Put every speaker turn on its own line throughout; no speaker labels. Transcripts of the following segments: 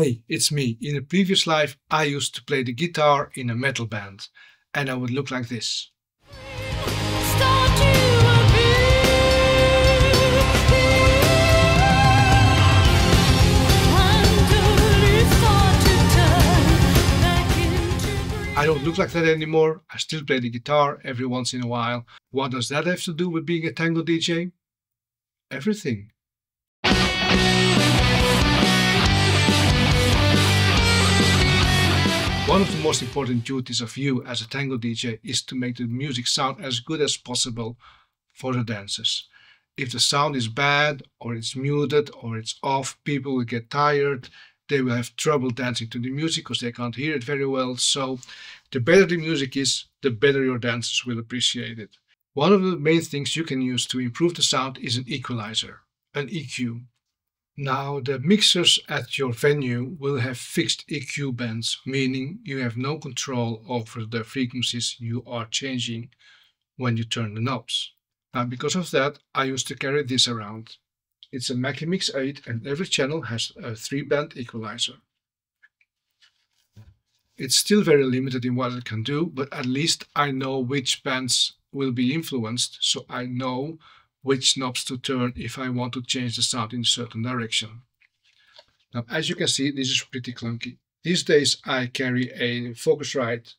Hey, it's me. In a previous life, I used to play the guitar in a metal band, and I would look like this. I don't look like that anymore. I still play the guitar every once in a while. What does that have to do with being a tango DJ? Everything. One of the most important duties of you as a tango DJ is to make the music sound as good as possible for the dancers. If the sound is bad, or it's muted, or it's off, people will get tired. They will have trouble dancing to the music because they can't hear it very well. So the better the music is, the better your dancers will appreciate it. One of the main things you can use to improve the sound is an equalizer, an EQ. Now, the mixers at your venue will have fixed EQ bands, meaning you have no control over the frequencies you are changing when you turn the knobs. Now, because of that, I used to carry this around. It's a Mackie Mix 8 and every channel has a 3-band equalizer. It's still very limited in what it can do, but at least I know which bands will be influenced, so I know which knobs to turn if I want to change the sound in a certain direction. Now, as you can see, this is pretty clunky. These days I carry a Focusrite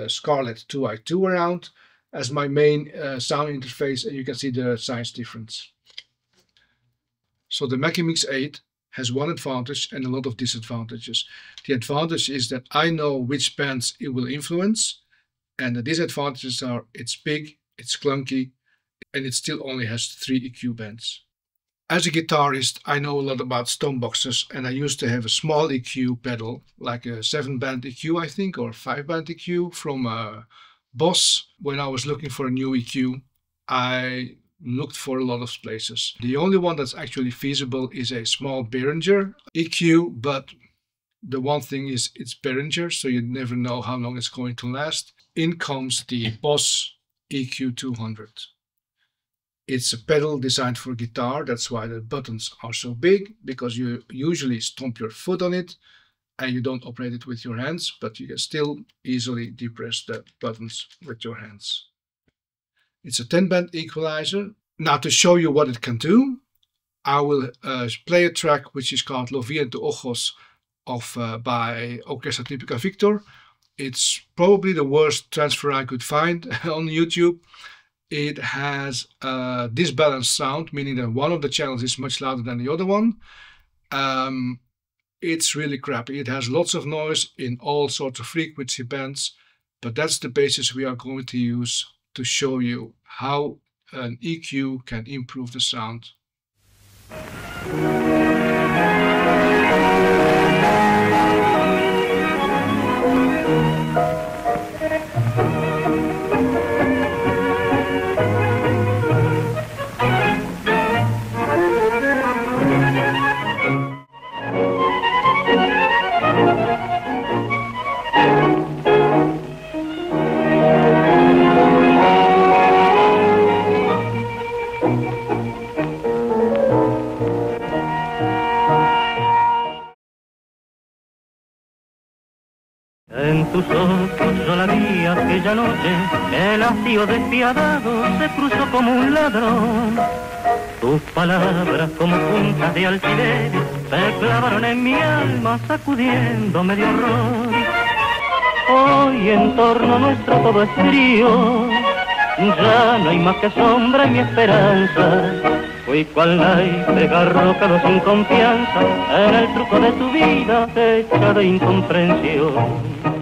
Scarlett 2i2 around as my main sound interface, and you can see the size difference. So the Mackie Mix 8 has one advantage and a lot of disadvantages. The advantage is that I know which bands it will influence, and the disadvantages are it's big, it's clunky, and it still only has 3 EQ bands. As a guitarist, I know a lot about stompboxes, and I used to have a small EQ pedal, like a 7-band EQ, I think, or 5-band EQ from Boss. When I was looking for a new EQ, I looked for a lot of places. The only one that's actually feasible is a small Behringer EQ, but the one thing is it's Behringer, so you never know how long it's going to last. In comes the Boss EQ200. It's a pedal designed for guitar, that's why the buttons are so big, because you usually stomp your foot on it and you don't operate it with your hands, but you can still easily depress the buttons with your hands. It's a 10-band equalizer. Now, to show you what it can do, I will play a track which is called Lo Vi en tu ojos by Orquesta Típica Victor. It's probably the worst transfer I could find on YouTube. It has a disbalanced sound, meaning that one of the channels is much louder than the other one. It's really crappy. It has lots of noise in all sorts of frequency bands, but that's the basis we are going to use to show you how an EQ can improve the sound.
En tus ojos yo la vi aquella noche, el hastío despiadado se cruzó como un ladrón. Tus palabras como puntas de alfiler se clavaron en mi alma sacudiéndome de horror. Hoy en torno nuestro todo es frío, ya no hay más que sombra en mi esperanza. Fui cual naipe garrocado sin confianza en el truco de tu vida hecha de incomprensión.